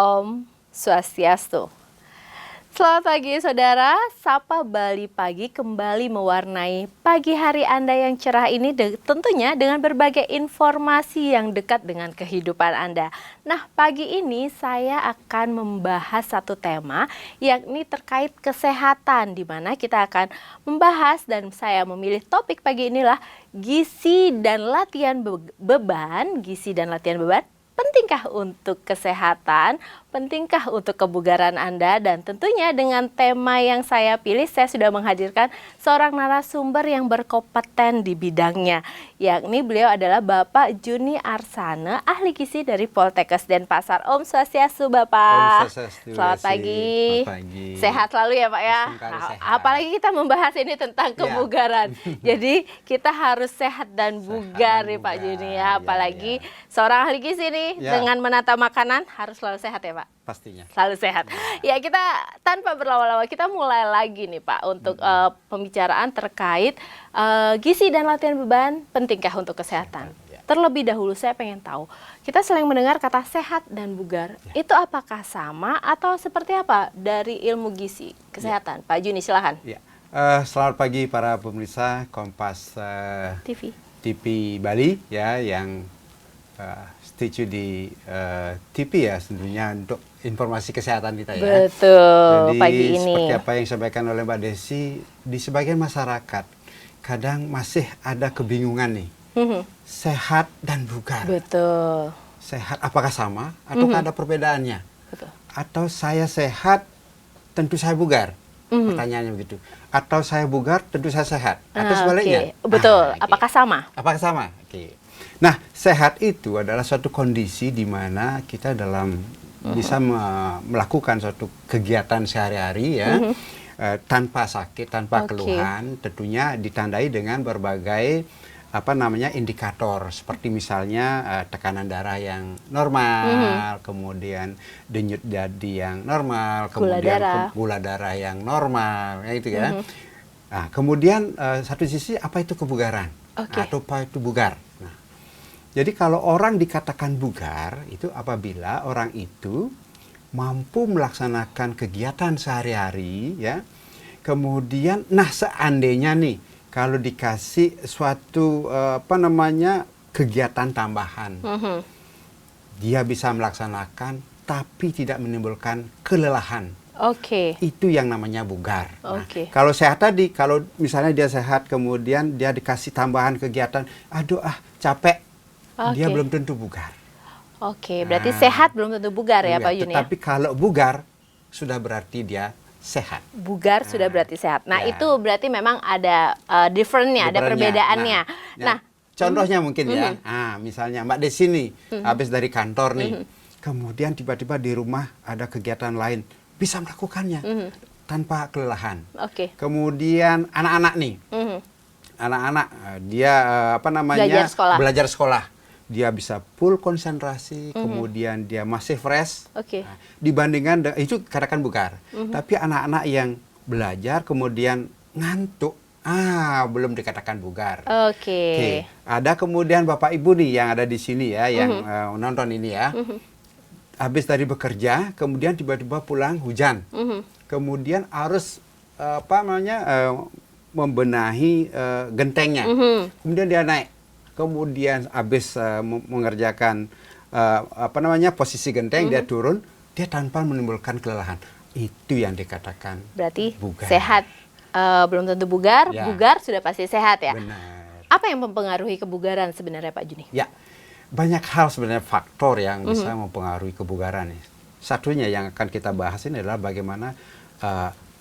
Om Swastiastu. Selamat pagi saudara, Sapa Bali Pagi kembali mewarnai pagi hari Anda yang cerah ini tentunya dengan berbagai informasi yang dekat dengan kehidupan Anda. Nah, pagi ini saya akan membahas satu tema yakni terkait kesehatan, di mana kita akan membahas dan saya memilih topik pagi inilah gizi dan latihan beban. Gizi dan latihan beban, pentingkah untuk kesehatan, pentingkah untuk kebugaran Anda? Dan tentunya dengan tema yang saya pilih, saya sudah menghadirkan seorang narasumber yang berkompeten di bidangnya, yakni beliau adalah Bapak Juni Arsana, ahli gizi dari Poltekkes Denpasar. Om Swastiastu Bapak. Om Swastiastu. Selamat pagi. Selamat pagi. Sehat selalu ya Pak ya. Apalagi kita membahas ini tentang kebugaran. Jadi kita harus sehat dan bugar ya Pak Juni ya. Apalagi seorang ahli gizi nih dengan menata makanan harus selalu sehat ya Pak. Pastinya. Selalu sehat. Ya, kita tanpa berlama-lama kita mulai lagi nih Pak untuk pembicaraan terkait gizi dan latihan beban pentingkah untuk kesehatan. Terlebih dahulu saya pengen tahu, kita sering mendengar kata sehat dan bugar. Itu apakah sama atau seperti apa dari ilmu gizi kesehatan? Pak Juni silahkan. Selamat pagi para pemirsa Kompas TV Bali ya, yang stay tune di TV ya, tentunya untuk informasi kesehatan kita ya. Betul. Jadi, pagi ini seperti apa yang disampaikan oleh Mbak Desi, di sebagian masyarakat kadang masih ada kebingungan nih. Sehat dan bugar. Betul. Sehat apakah sama ataukah ada perbedaannya? Betul. Atau saya sehat tentu saya bugar? Pertanyaannya begitu. Atau saya bugar tentu saya sehat? Atau sebaliknya? Betul. Apakah sama? Apakah sama? Nah, sehat itu adalah suatu kondisi di mana kita dalam bisa melakukan suatu kegiatan sehari-hari ya, tanpa sakit, tanpa keluhan, tentunya ditandai dengan berbagai indikator, seperti misalnya tekanan darah yang normal, kemudian denyut nadi yang normal, kemudian gula darah yang normal, ya itu ya. Nah, kemudian satu sisi apa itu kebugaran atau apa itu bugar. Nah, jadi kalau orang dikatakan bugar itu apabila orang itu mampu melaksanakan kegiatan sehari-hari ya, kemudian seandainya nih kalau dikasih suatu kegiatan tambahan, dia bisa melaksanakan tapi tidak menimbulkan kelelahan. Itu yang namanya bugar. Nah, kalau sehat tadi, kalau misalnya dia sehat kemudian dia dikasih tambahan kegiatan, capek, dia belum tentu bugar. Berarti sehat belum tentu bugar ya Pak Juni. Tapi kalau bugar sudah berarti dia sehat. Bugar sudah berarti sehat. Nah, itu berarti memang ada different-nya, ada perbedaannya. Nah, contohnya mungkin ya. Misalnya Mbak Desi nih, habis dari kantor nih. Kemudian tiba-tiba di rumah ada kegiatan lain, bisa melakukannya tanpa kelelahan. Kemudian anak-anak nih. Anak-anak dia belajar sekolah. Dia bisa full konsentrasi, kemudian dia masih fresh. Dibandingkan itu katakan bugar. Tapi anak-anak yang belajar kemudian ngantuk, belum dikatakan bugar. Ada kemudian Bapak Ibu nih yang ada di sini ya, yang nonton ini ya. Habis dari bekerja, kemudian tiba-tiba pulang hujan. Kemudian harus membenahi gentengnya. Kemudian dia naik. Kemudian habis mengerjakan posisi genteng, dia turun, dia tanpa menimbulkan kelelahan. Itu yang dikatakan berarti bugar. Sehat belum tentu bugar, bugar sudah pasti sehat ya. Benar. Apa yang mempengaruhi kebugaran sebenarnya Pak Juni? Ya, banyak hal sebenarnya faktor yang bisa mempengaruhi kebugaran. Satunya yang akan kita bahas ini adalah bagaimana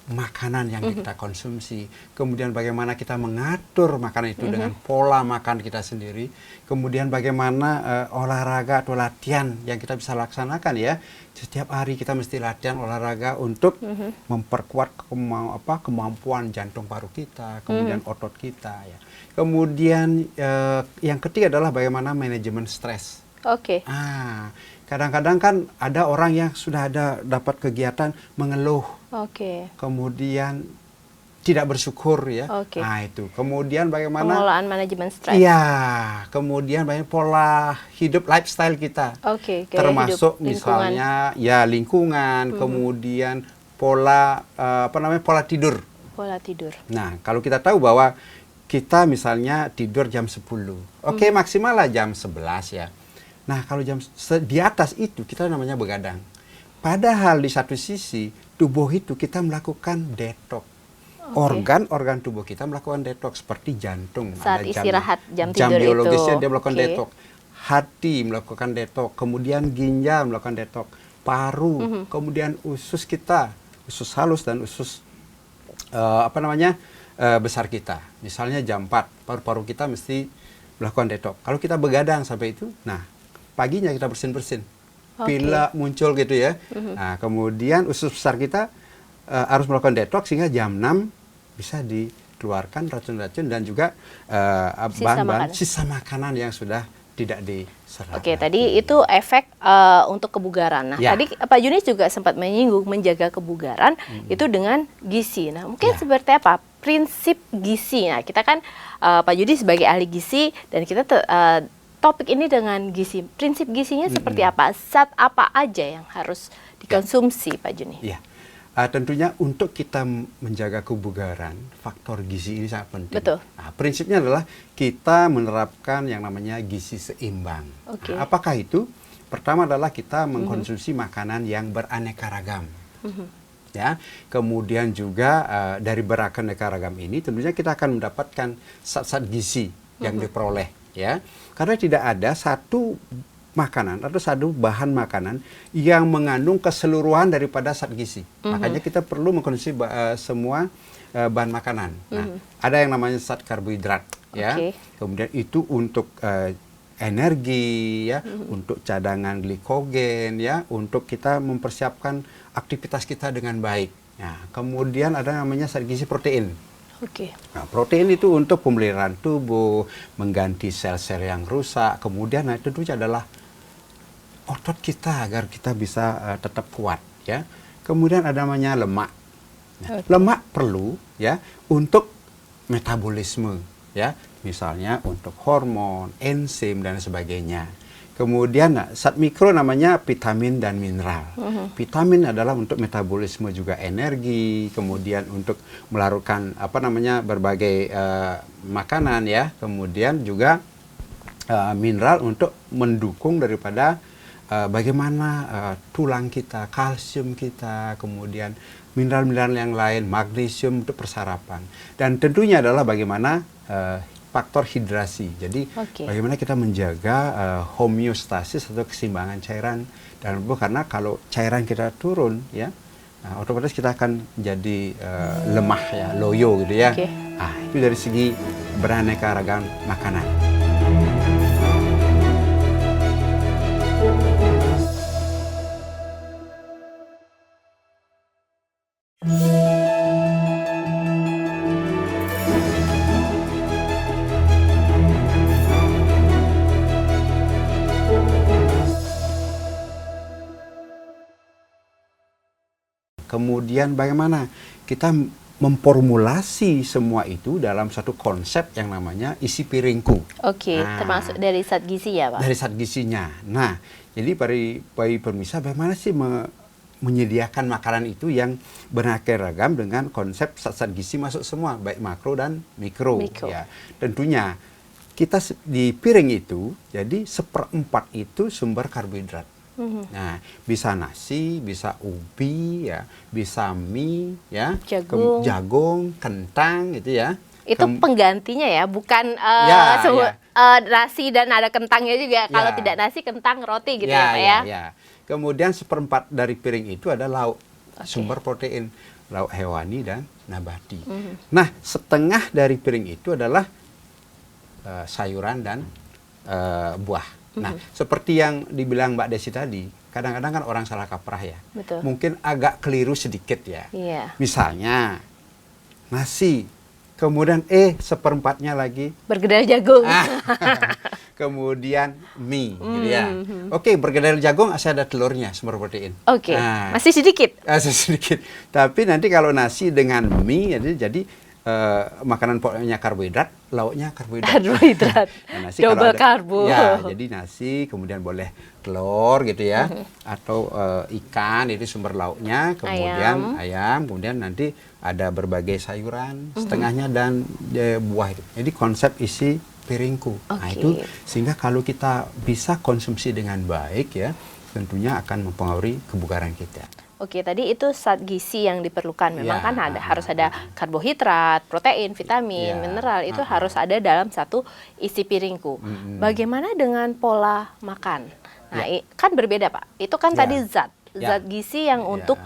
makanan yang kita konsumsi, kemudian bagaimana kita mengatur makanan itu dengan pola makan kita sendiri, kemudian bagaimana olahraga atau latihan yang kita bisa laksanakan ya. Setiap hari kita mesti latihan olahraga untuk memperkuat kemampuan jantung paru kita, kemudian otot kita ya. Kemudian yang ketiga adalah bagaimana manajemen stres. Kadang-kadang kan ada orang yang sudah dapat kegiatan mengeluh, kemudian tidak bersyukur ya. Oke. Nah itu. Kemudian bagaimana? Pengelolaan manajemen stres. Iya. Kemudian banyak pola hidup lifestyle kita. Oke. Gaya Termasuk hidup, lingkungan. misalnya ya lingkungan, kemudian pola pola tidur. Pola tidur. Nah, kalau kita tahu bahwa kita misalnya tidur jam 10. Oke, maksimal lah jam 11 ya. Nah, kalau di atas itu kita namanya begadang. Padahal di satu sisi tubuh itu kita melakukan detox. Organ-organ tubuh kita melakukan detox seperti jantung. Saat ada istirahat jam jam tidur biologisnya itu. dia melakukan Oke. detox. Hati melakukan detox, kemudian ginjal melakukan detox, paru, kemudian usus kita, usus halus dan usus besar kita. Misalnya jam 4, paru-paru kita mesti melakukan detox. Kalau kita begadang sampai itu, nah paginya kita bersin-bersin. Pilek muncul gitu ya. Nah, kemudian usus besar kita harus melakukan detox sehingga jam 6 bisa dikeluarkan racun-racun dan juga bahan-bahan sisa makanan yang sudah tidak diserap. Oke, tadi itu efek untuk kebugaran. Nah, tadi Pak Junis juga sempat menyinggung menjaga kebugaran itu dengan gizi. Nah, mungkin seperti apa prinsip gizi? Nah, kita kan Pak Junis sebagai ahli gizi dan kita topik ini dengan gizi. Prinsip gizinya seperti apa? Zat apa aja yang harus dikonsumsi, Pak Junis? Iya. Tentunya untuk kita menjaga kebugaran, faktor gizi ini sangat penting. Betul. Nah, prinsipnya adalah kita menerapkan yang namanya gizi seimbang. Oke. Nah, apakah itu? Pertama adalah kita mengkonsumsi makanan yang beraneka ragam. Ya, kemudian juga dari beraneka ragam ini tentunya kita akan mendapatkan zat-zat gizi yang diperoleh. Ya, karena tidak ada satu makanan atau satu bahan makanan yang mengandung keseluruhan daripada zat gizi. Makanya kita perlu mengkonsumsi semua bahan makanan. Nah, ada yang namanya zat karbohidrat, ya. Kemudian itu untuk energi, ya, untuk cadangan glikogen, ya, untuk kita mempersiapkan aktivitas kita dengan baik. Nah, kemudian ada namanya zat gizi protein. Nah, protein itu untuk pemeliharaan tubuh, mengganti sel-sel yang rusak. Kemudian nah, tentunya adalah otot kita agar kita bisa tetap kuat, ya. Kemudian ada namanya lemak. Nah, lemak perlu ya untuk metabolisme, ya. Misalnya untuk hormon, enzim dan sebagainya. Kemudian zat mikro namanya vitamin dan mineral. Vitamin adalah untuk metabolisme juga energi, kemudian untuk melarutkan berbagai makanan, ya. Kemudian juga mineral untuk mendukung daripada bagaimana tulang kita, kalsium kita, kemudian mineral-mineral yang lain, magnesium untuk persarapan. Dan tentunya adalah bagaimana faktor hidrasi. Jadi bagaimana kita menjaga homeostasis atau keseimbangan cairan dalam tubuh, karena kalau cairan kita turun, ya, otomatis kita akan jadi lemah, ya, loyo gitu ya. Nah, itu dari segi beraneka ragam makanan. Kemudian bagaimana kita memformulasi semua itu dalam satu konsep yang namanya isi piringku. Termasuk dari zat gizi ya, Pak? Dari zat gizinya. Nah, jadi bagi pemirsa bagaimana sih menyediakan makanan itu yang beraneka ragam dengan konsep zat-zat gizi masuk semua, baik makro dan mikro. Ya. Tentunya kita di piring itu, jadi 1/4 itu sumber karbohidrat. Nah, bisa nasi, bisa ubi, ya, bisa mie, ya, jagung, kentang, gitu ya. Itu penggantinya ya, bukan nasi dan ada kentangnya juga. Kalau tidak nasi, kentang, roti gitu ya, Pak ya. Kemudian 1/4 dari piring itu ada lauk, sumber protein, lauk hewani dan nabati. Nah, setengah dari piring itu adalah sayuran dan buah. Nah, seperti yang dibilang Mbak Desi tadi, kadang-kadang kan orang salah kaprah ya. Betul. Mungkin agak keliru sedikit ya. Misalnya, nasi, kemudian 1/4-nya lagi bergedel jagung. Kemudian mie, gitu ya. Oke, bergedel jagung asal ada telurnya, sumber protein. Masih sedikit. Masih sedikit. Tapi nanti kalau nasi dengan mie, jadi makanan pokoknya karbohidrat, lauknya karbohidrat. Karbohidrat. Nah, nasi Double kalau ada, karbo. ya, jadi nasi, kemudian boleh telur gitu ya, atau ikan itu sumber lauknya, kemudian ayam, kemudian nanti ada berbagai sayuran, setengahnya dan buah itu. Jadi konsep isi piringku. Nah itu sehingga kalau kita bisa konsumsi dengan baik ya, tentunya akan mempengaruhi kebugaran kita. Oke, tadi itu zat gizi yang diperlukan. Memang Ya, kan harus ada karbohidrat, protein, vitamin, Ya, mineral. Itu harus ada dalam satu isi piringku. Bagaimana dengan pola makan? Nah, kan berbeda, Pak. Itu kan tadi zat gizi yang untuk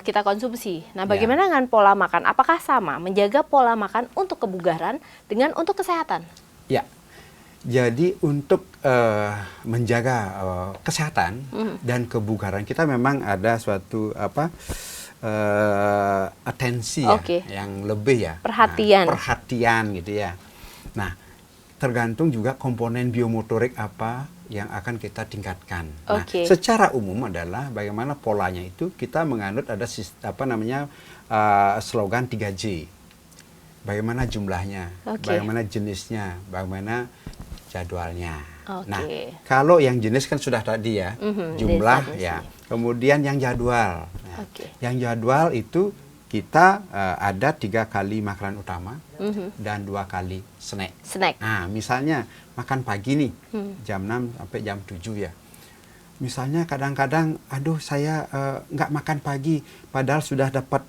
kita konsumsi. Nah, bagaimana dengan pola makan? Apakah sama menjaga pola makan untuk kebugaran dengan untuk kesehatan? Ya. Jadi untuk menjaga kesehatan dan kebugaran kita memang ada suatu atensi ya, yang lebih ya, perhatian gitu ya. Nah, tergantung juga komponen biomotorik apa yang akan kita tingkatkan. Nah, secara umum adalah bagaimana polanya itu kita menganut ada slogan 3J. Bagaimana jumlahnya, bagaimana jenisnya, bagaimana jadwalnya. Nah, kalau yang jenis kan sudah tadi ya, jumlah ya. Kemudian yang jadwal. Nah, yang jadwal itu kita ada 3 kali makanan utama dan 2 kali snack. Nah, misalnya makan pagi nih, jam 6 sampai jam 7 ya. Misalnya kadang-kadang, aduh saya nggak makan pagi, padahal sudah dapat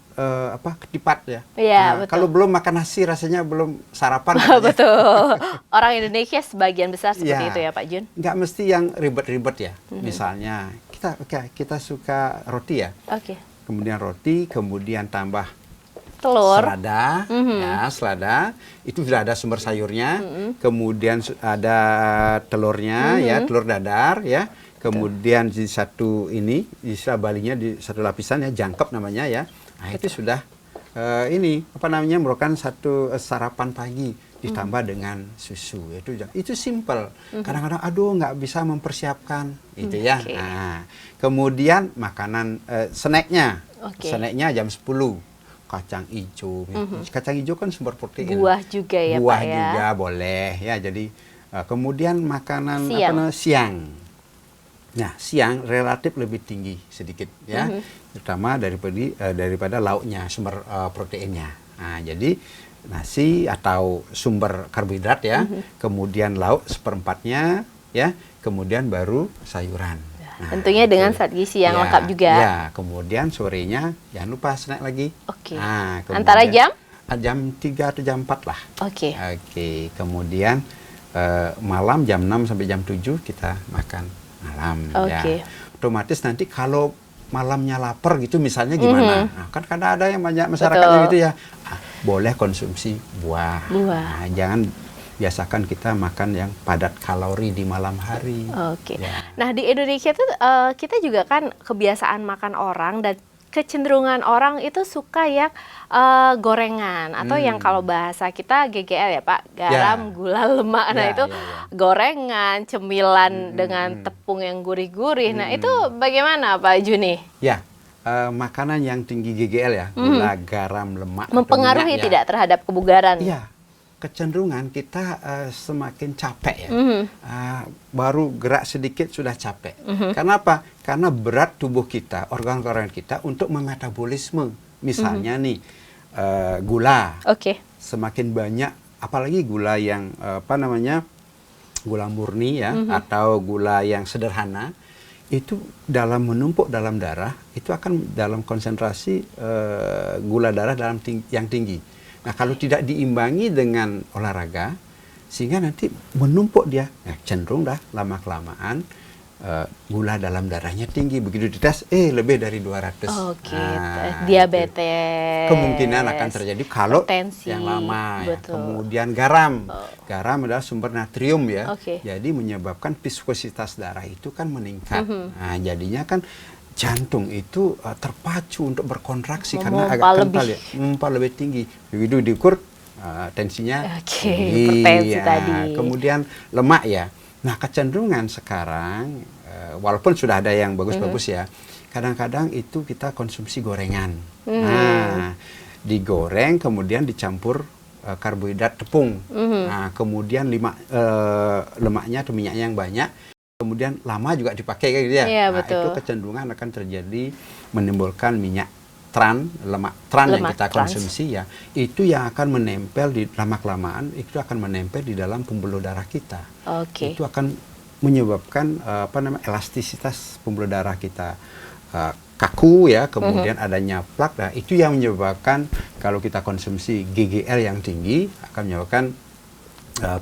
ketipat ya. Iya, betul. Kalau belum makan nasi rasanya belum sarapan. Betul. Orang Indonesia sebagian besar seperti itu ya Pak Jun. Nggak mesti yang ribet-ribet ya. Misalnya kita suka roti ya. Kemudian roti, kemudian tambah telur, selada, ya selada. Itu sudah ada sumber sayurnya. Kemudian ada telurnya, ya telur dadar ya. Kemudian di satu ini, di balinya di satu lapisan ya, jangkep namanya ya. Nah itu sudah merupakan satu sarapan pagi ditambah dengan susu. Itu simple. Kadang-kadang aduh nggak bisa mempersiapkan itu ya. Nah, kemudian makanan snacknya, snacknya jam 10. Kacang hijau. Kacang hijau kan sumber protein. Buah juga ya Buah Pak ya. juga boleh ya. Jadi kemudian makanan siang. Nah, siang relatif lebih tinggi sedikit ya, terutama daripada lauknya, sumber proteinnya. Nah, jadi nasi atau sumber karbohidrat ya, kemudian lauk seperempatnya ya, kemudian baru sayuran. Nah, tentunya dengan zat gizi yang lengkap juga. Ya, kemudian sorenya jangan lupa snack lagi. Nah, antara jam 3 atau jam 4 lah. Kemudian malam jam 6 sampai jam 7 kita makan malam ya. Otomatis nanti kalau malamnya lapar gitu misalnya gimana? Nah, kan kadang ada yang banyak masyarakatnya gitu ya. Boleh konsumsi buah. Nah, jangan biasakan kita makan yang padat kalori di malam hari. Ya. Nah, di Indonesia tuh kita juga kan kebiasaan makan orang dan kecenderungan orang itu suka yang gorengan atau yang kalau bahasa kita GGL ya Pak, garam, gula, lemak. Nah itu gorengan, cemilan dengan tepung yang gurih-gurih. Nah itu bagaimana Pak Juni? Ya, makanan yang tinggi GGL ya, gula, garam, lemak. Mempengaruhi tidak terhadap kebugaran? Iya. Kecenderungan kita semakin capek ya, baru gerak sedikit sudah capek. Karena apa? Karena berat tubuh kita, organ-organ kita untuk memetabolisme. Misalnya nih gula, semakin banyak, apalagi gula yang gula murni ya, atau gula yang sederhana, itu dalam menumpuk dalam darah, itu akan dalam konsentrasi gula darah yang tinggi. Nah, kalau tidak diimbangi dengan olahraga, sehingga nanti menumpuk dia, cenderung dah lama-kelamaan gula dalam darahnya tinggi. Begitu dites, lebih dari 200. Diabetes. Kemungkinan akan terjadi kalau yang lama. Kemudian garam. Garam adalah sumber natrium ya. Jadi menyebabkan viskositas darah itu kan meningkat. Nah, jadinya kan jantung itu terpacu untuk berkontraksi karena agak kental ya, memompa lebih tinggi. Begitu diukur tensinya tinggi. Hipertensi tadi. Kemudian lemak ya. Nah, kecenderungan sekarang walaupun sudah ada yang bagus-bagus ya, kadang-kadang itu kita konsumsi gorengan. Nah, digoreng, kemudian dicampur karbohidrat tepung. Nah, kemudian lemaknya atau minyaknya yang banyak, kemudian lama juga dipakai kayak gitu ya. Iya, Nah, betul. itu kecenderungan akan terjadi menimbulkan minyak lemak trans yang Lemak kita trans. konsumsi ya. Itu yang akan menempel di lama-kelamaan, itu akan menempel di dalam pembuluh darah kita. Oke. Itu akan menyebabkan elastisitas pembuluh darah kita kaku ya, kemudian adanya plak. Nah, itu yang menyebabkan kalau kita konsumsi GGL yang tinggi akan menyebabkan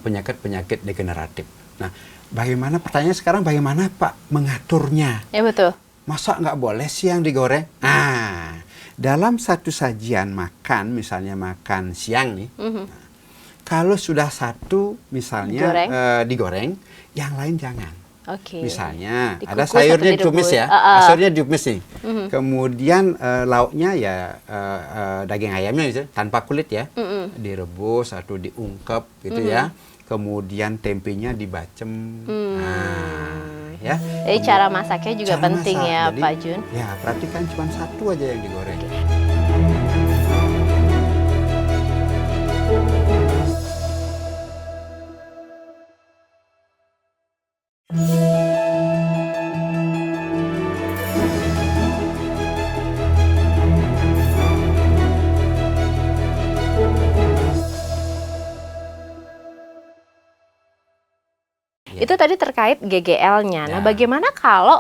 penyakit-penyakit degeneratif. Nah, pertanyaannya sekarang bagaimana Pak mengaturnya? Ya betul. Masa nggak boleh sih yang digoreng? Nah, dalam satu sajian makan, misalnya makan siang nih, kalau sudah satu misalnya digoreng, yang lain jangan. Oke. Misalnya Dikukus ada atau sayurnya direbus. ditumis ya, sayurnya ditumis nih. Kemudian lauknya ya daging ayamnya gitu, tanpa kulit ya, direbus atau diungkep gitu ya. Kemudian tempenya dibacem. Nah, ya. Jadi cara masaknya juga Cara penting masak. ya, Jadi, Pak Jun. Ya, perhatikan cuma satu aja yang digoreng. Itu tadi terkait GGL-nya. Nah, Ya. bagaimana kalau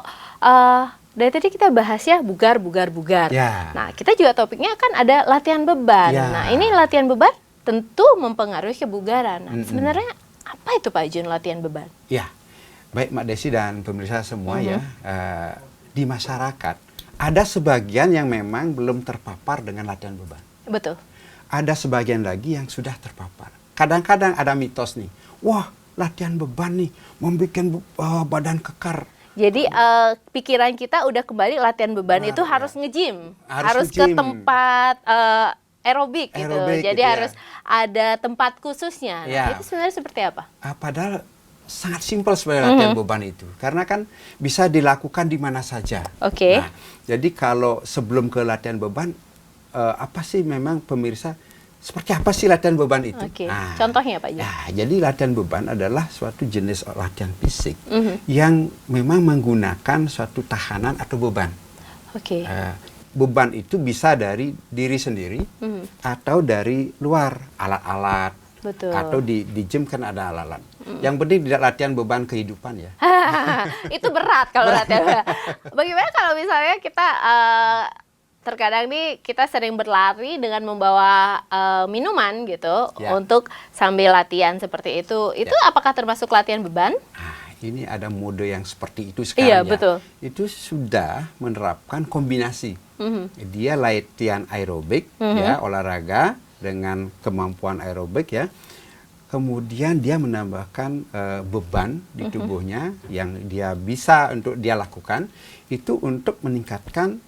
dari tadi kita bahas ya bugar. Ya. Nah, kita juga topiknya kan ada latihan beban. Ya. Nah, ini latihan beban tentu mempengaruhi kebugaran. Nah, sebenarnya apa itu Pak Jun latihan beban? Ya, baik Mbak Desi dan pemirsa semua ya, di masyarakat ada sebagian yang memang belum terpapar dengan latihan beban. Betul. Ada sebagian lagi yang sudah terpapar. Kadang-kadang ada mitos nih, wah latihan beban nih, membuat badan kekar. Jadi pikiran kita udah kembali latihan beban itu harus nge-gym, harus ke nge-gym. tempat aerobik gitu. Aerobik Jadi gitu ya. harus ada tempat khususnya. Nah, Ya. itu sebenarnya seperti apa? Padahal sangat simpel sebenarnya latihan beban itu, karena kan bisa dilakukan di mana saja. Oke. Nah, jadi kalau sebelum ke latihan beban, apa sih memang pemirsa, seperti apa sih latihan beban itu? Oke. Contohnya Pak Jun. Nah, jadi latihan beban adalah suatu jenis latihan fisik yang memang menggunakan suatu tahanan atau beban. Oke. Beban itu bisa dari diri sendiri atau dari luar, alat-alat. Betul. Atau di gym kan ada alat-alat. Yang penting tidak latihan beban kehidupan ya. Itu berat kalau latihan beban. Bagaimana kalau misalnya kita terkadang nih kita sering berlari dengan membawa minuman gitu Ya. untuk sambil latihan seperti itu. Itu apakah termasuk latihan beban? Ini ada mode yang seperti itu sekarang Iya, ya. betul. Itu sudah menerapkan kombinasi. Dia latihan aerobik ya, olahraga dengan kemampuan aerobik ya. Kemudian dia menambahkan beban di tubuhnya yang dia bisa untuk dia lakukan itu untuk meningkatkan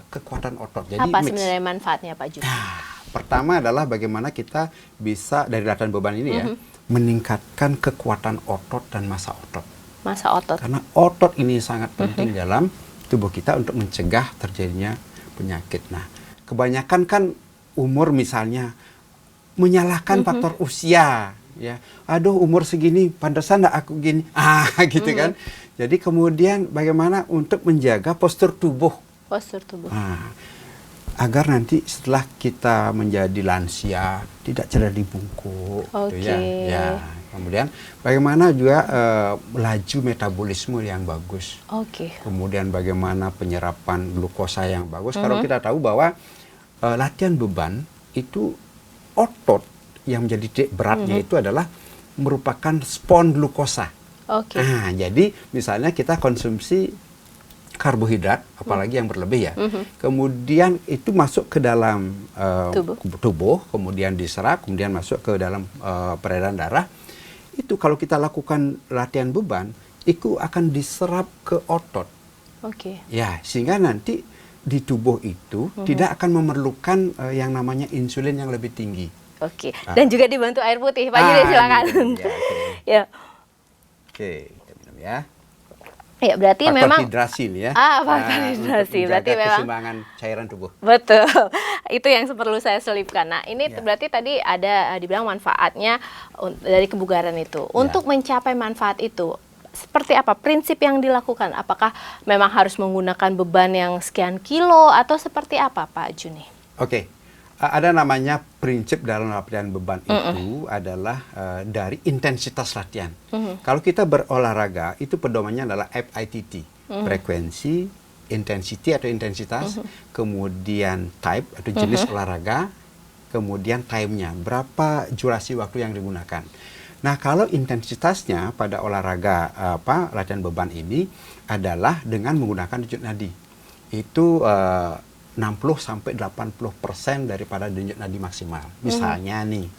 kekuatan otot. Jadi Apa mix. sebenarnya manfaatnya Pak Jun? Pertama adalah bagaimana kita bisa dari latihan beban ini ya meningkatkan kekuatan otot dan massa otot. Massa otot. Karena otot ini sangat penting dalam tubuh kita untuk mencegah terjadinya penyakit. Nah, kebanyakan kan umur misalnya menyalahkan faktor usia ya. Aduh, umur segini pantesan enggak aku gini. Gitu kan. Jadi kemudian bagaimana untuk menjaga postur tubuh. Postur tubuh. Agar nanti setelah kita menjadi lansia tidak cedera bungkuk gitu ya. Ya. Kemudian bagaimana juga laju metabolisme yang bagus. Oke. Kemudian bagaimana penyerapan glukosa yang bagus. Kalau kita tahu bahwa latihan beban itu otot yang menjadi titik beratnya itu adalah merupakan spon glukosa. Oke. Nah, jadi misalnya kita konsumsi karbohidrat, apalagi yang berlebih ya. Kemudian itu masuk ke dalam tubuh, kemudian diserap, kemudian masuk ke dalam peredaran darah. Itu kalau kita lakukan latihan beban, itu akan diserap ke otot. Oke. Ya, sehingga nanti di tubuh itu tidak akan memerlukan yang namanya insulin yang lebih tinggi. Oke. Dan juga dibantu air putih. Pak Jun silakan. Ya, Ya. Oke, kita minum ya. Ya, berarti faktor memang hidrasi nih ya. faktor hidrasi. Untuk Berarti menjaga memang keseimbangan cairan tubuh. betul. Itu yang perlu saya selipkan. Nah, ini Ya. berarti tadi ada dibilang manfaatnya dari kebugaran itu. Untuk mencapai manfaat itu, seperti apa prinsip yang dilakukan? Apakah memang harus menggunakan beban yang sekian kilo atau seperti apa, Pak Juni? Oke. Ada namanya prinsip dalam latihan beban itu adalah dari intensitas latihan. Kalau kita berolahraga, itu pedomannya adalah FITT, frekuensi, intensity atau intensitas, kemudian type atau jenis olahraga, kemudian time-nya, berapa durasi waktu yang digunakan. Nah, kalau intensitasnya pada olahraga latihan beban ini adalah dengan menggunakan denyut nadi. Itu 60-80% daripada denyut nadi maksimal. Misalnya nih,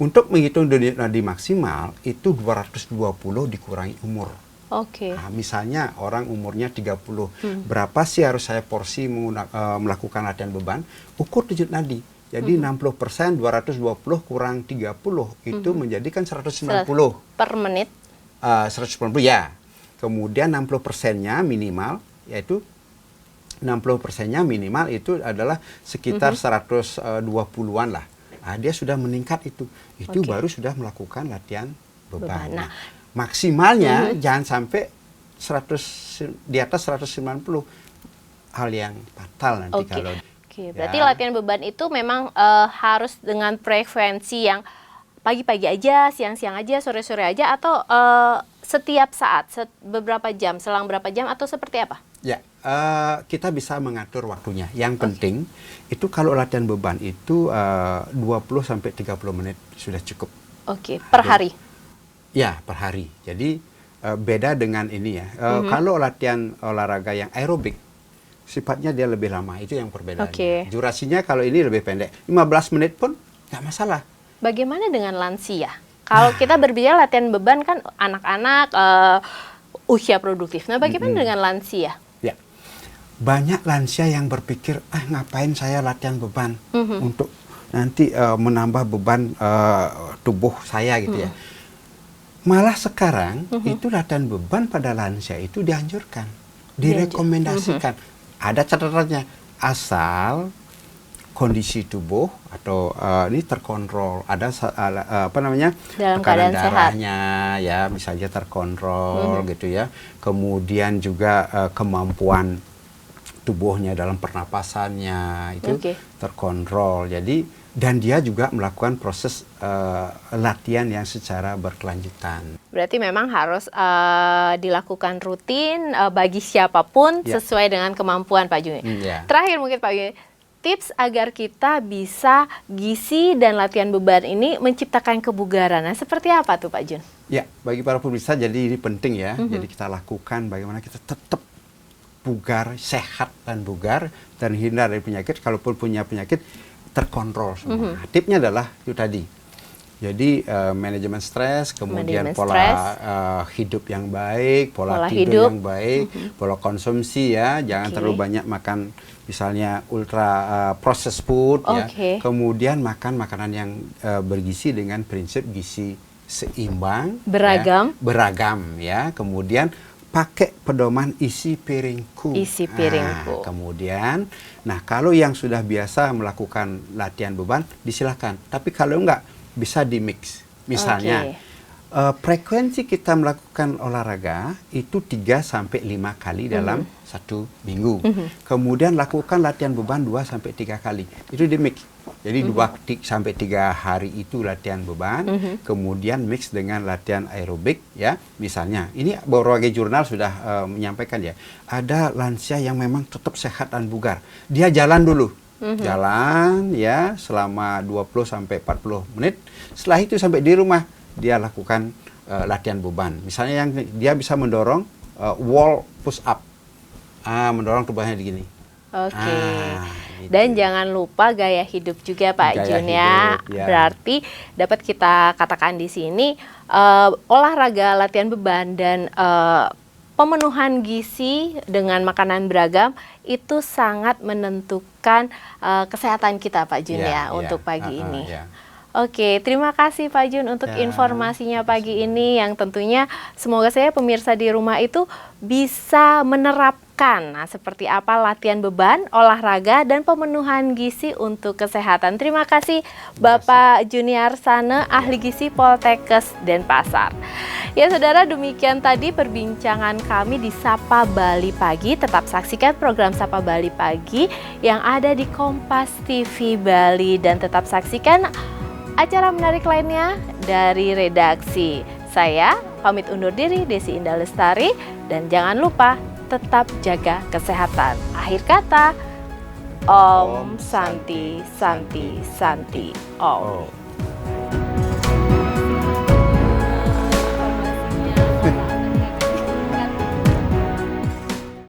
untuk menghitung denyut nadi maksimal itu 220 dikurangi umur. Oke. Nah, misalnya orang umurnya 30, berapa sih harus saya porsi melakukan latihan beban? Ukur denyut nadi. Jadi 60% 220 kurang 30 itu menjadikan 190 Per menit. 190 ya. Kemudian 60%-nya minimal, yaitu 60%-nya minimal itu adalah sekitar 120-an lah. Nah, dia sudah meningkat itu. Itu baru sudah melakukan latihan beban. Nah, maksimalnya jangan sampai 100 di atas 190. Hal yang fatal nanti kalau. Oke, berarti latihan beban itu memang harus dengan frekuensi yang pagi-pagi aja, siang-siang aja, sore-sore aja, atau setiap saat, beberapa jam, selang berapa jam, atau seperti apa? Ya, kita bisa mengatur waktunya. Yang penting itu kalau latihan beban itu 20-30 menit sudah cukup. Oke, per hari? Ya, per hari. Jadi beda dengan ini ya. Kalau latihan olahraga yang aerobik, sifatnya dia lebih lama. Itu yang perbedaannya. Durasinya kalau ini lebih pendek. 15 menit pun nggak masalah. Bagaimana dengan lansia? Kalau kita berbicara latihan beban kan anak-anak usia produktif. Nah, bagaimana dengan lansia? Ya, banyak lansia yang berpikir, ngapain saya latihan beban untuk nanti menambah beban tubuh saya gitu ya. Malah sekarang itu latihan beban pada lansia itu dianjurkan, direkomendasikan. Ada catatannya, asal kondisi tubuh atau ini terkontrol, ada dalam tekanan keadaan darahnya ya misalnya terkontrol gitu ya, kemudian juga kemampuan tubuhnya dalam pernapasannya itu terkontrol. Jadi dan dia juga melakukan proses latihan yang secara berkelanjutan. Berarti memang harus dilakukan rutin bagi siapapun sesuai dengan kemampuan Pak Juni. Terakhir mungkin Pak Juni, tips agar kita bisa gizi dan latihan beban ini menciptakan kebugaran. Nah, seperti apa tuh Pak Jun? Ya, bagi para pemirsa jadi ini penting ya. Jadi kita lakukan bagaimana kita tetap bugar, sehat dan bugar, dan hindar dari penyakit. Kalaupun punya penyakit, terkontrol semua. Tipnya adalah itu tadi. Jadi manajemen stres, kemudian pola hidup yang baik, pola tidur yang baik, pola konsumsi ya, jangan terlalu banyak makan misalnya ultra processed food ya. Kemudian makan makanan yang bergizi dengan prinsip gizi seimbang, beragam ya. Kemudian pakai pedoman isi piringku. Isi piringku. Kemudian, nah kalau yang sudah biasa melakukan latihan beban, disilakan. Tapi kalau enggak, bisa di-mix. Misalnya, frekuensi kita melakukan olahraga itu 3-5 kali dalam 1 minggu. Kemudian lakukan latihan beban 2-3 kali. Itu di-mix. Jadi 2-3 hari itu latihan beban, kemudian mix dengan latihan aerobik ya. Misalnya, ini berbagai jurnal sudah menyampaikan ya. Ada lansia yang memang tetap sehat dan bugar. Dia jalan dulu. Jalan ya selama 20-40 menit. Setelah itu sampai di rumah dia lakukan latihan beban. Misalnya yang dia bisa mendorong wall push up. Mendorong tubuhnya begini. Gitu. Dan jangan lupa gaya hidup juga Pak Jun ya. Berarti dapat kita katakan di sini olahraga, latihan beban dan pemenuhan gizi dengan makanan beragam itu sangat menentukan kesehatan kita Pak Jun untuk pagi ini. Oke, terima kasih Pak Jun untuk Ya, informasinya pagi ini yang tentunya semoga saya pemirsa di rumah itu bisa menerapkan seperti apa latihan beban, olahraga, dan pemenuhan gizi untuk kesehatan. Terima kasih Bapak Juniarsana, ahli gizi Poltekkes Denpasar. Ya saudara, demikian tadi perbincangan kami di Sapa Bali Pagi. Tetap saksikan program Sapa Bali Pagi yang ada di Kompas TV Bali dan tetap saksikan acara menarik lainnya dari redaksi. Saya pamit undur diri, Desi Indah Lestari, dan jangan lupa tetap jaga kesehatan. Akhir kata, Om Santi Santi Santi Om.